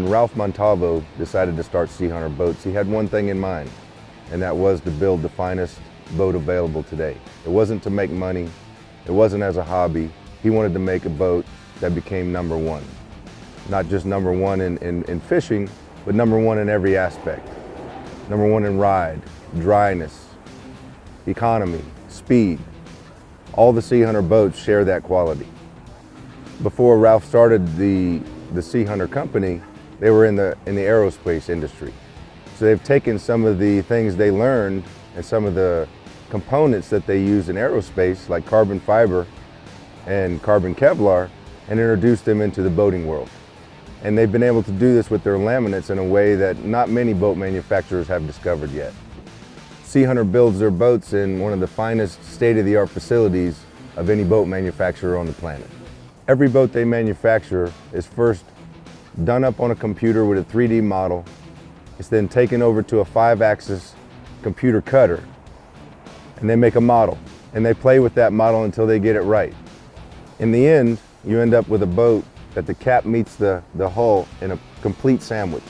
when Ralph Montalvo decided to start SeaHunter Boats, he had one thing in mind, and that was to build the finest boat available today. It wasn't to make money, it wasn't as a hobby. He wanted to make a boat that became number one. Not just number one in fishing, but number one in every aspect. Number one in ride, dryness, economy, speed. All the SeaHunter boats share that quality. Before Ralph started the SeaHunter company, they were in the aerospace industry. So they've taken some of the things they learned and some of the components that they use in aerospace, like carbon fiber and carbon Kevlar, and introduced them into the boating world. And they've been able to do this with their laminates in a way that not many boat manufacturers have discovered yet. SeaHunter builds their boats in one of the finest state-of-the-art facilities of any boat manufacturer on the planet. Every boat they manufacture is first done up on a computer with a 3D model. It's then taken over to a 5-axis computer cutter, and they make a model. And they play with that model until they get it right. In the end, you end up with a boat that the cap meets the hull in a complete sandwich,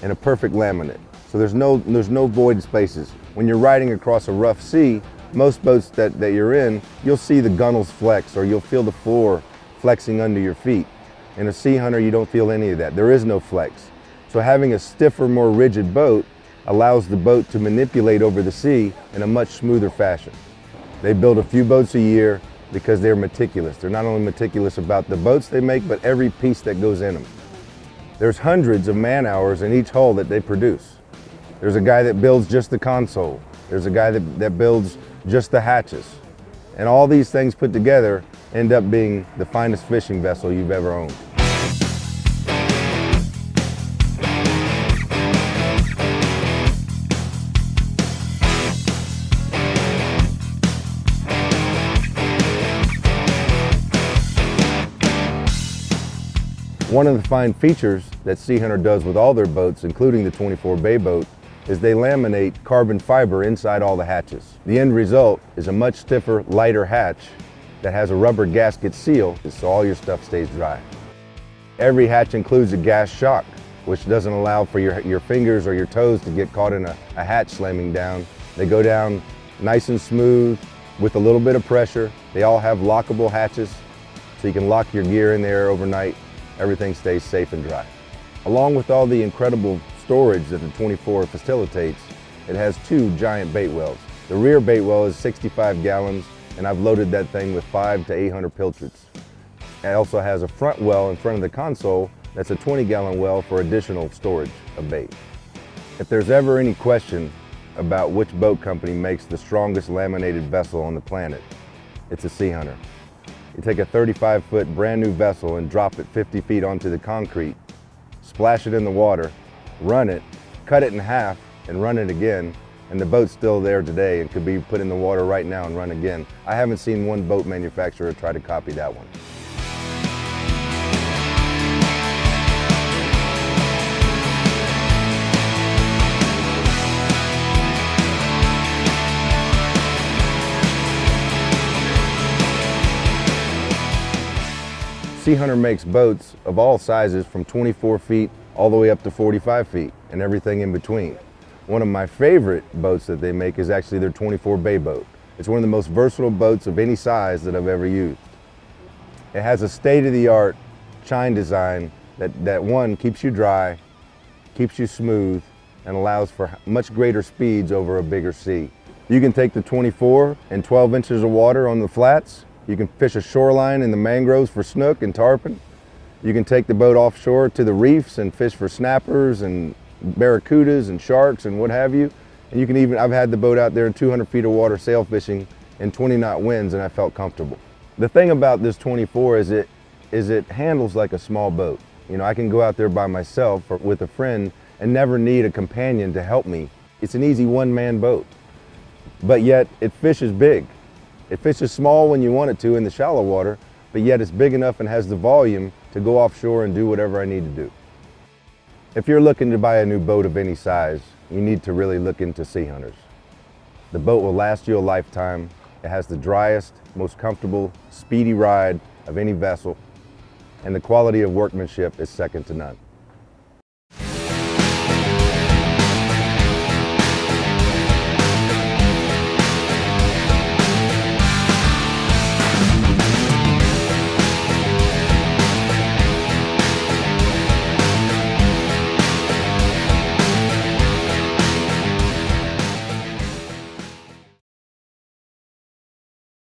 in a perfect laminate. So there's no void spaces. When you're riding across a rough sea, most boats that you're in, you'll see the gunnels flex, or you'll feel the floor flexing under your feet. In a SeaHunter, you don't feel any of that. There is no flex. So having a stiffer, more rigid boat allows the boat to manipulate over the sea in a much smoother fashion. They build a few boats a year because they're meticulous. They're not only meticulous about the boats they make, but every piece that goes in them. There's hundreds of man-hours in each hull that they produce. There's a guy that builds just the console. There's a guy that builds just the hatches. And all these things put together end up being the finest fishing vessel you've ever owned. One of the fine features that SeaHunter does with all their boats, including the 24 bay boat, is they laminate carbon fiber inside all the hatches. The end result is a much stiffer, lighter hatch that has a rubber gasket seal, so all your stuff stays dry. Every hatch includes a gas shock, which doesn't allow for your fingers or your toes to get caught in a hatch slamming down. They go down nice and smooth with a little bit of pressure. They all have lockable hatches, so you can lock your gear in there overnight. Everything stays safe and dry. Along with all the incredible storage that the 24 facilitates, it has 2 giant bait wells. The rear bait well is 65 gallons, and I've loaded that thing with 500 to 800 pilchards. It also has a front well in front of the console that's a 20-gallon well for additional storage of bait. If there's ever any question about which boat company makes the strongest laminated vessel on the planet, it's a SeaHunter. You take a 35-foot brand new vessel and drop it 50 feet onto the concrete, splash it in the water, run it, cut it in half, and run it again, and the boat's still there today and could be put in the water right now and run again. I haven't seen one boat manufacturer try to copy that one. SeaHunter makes boats of all sizes from 24 feet all the way up to 45 feet and everything in between. One of my favorite boats that they make is actually their 24 bay boat. It's one of the most versatile boats of any size that I've ever used. It has a state-of-the-art chine design that one, keeps you dry, keeps you smooth, and allows for much greater speeds over a bigger sea. You can take the 24 and 12 inches of water on the flats. You can fish a shoreline in the mangroves for snook and tarpon. You can take the boat offshore to the reefs and fish for snappers and barracudas and sharks and what have you. And you can even, I've had the boat out there in 200 feet of water sail fishing in 20-knot winds, and I felt comfortable. The thing about this 24 is it handles like a small boat. You know, I can go out there by myself or with a friend and never need a companion to help me. It's an easy one-man boat, but yet it fishes big. It fishes small when you want it to in the shallow water, but yet it's big enough and has the volume to go offshore and do whatever I need to do. If you're looking to buy a new boat of any size, you need to really look into SeaHunters. The boat will last you a lifetime. It has the driest, most comfortable, speedy ride of any vessel, and the quality of workmanship is second to none.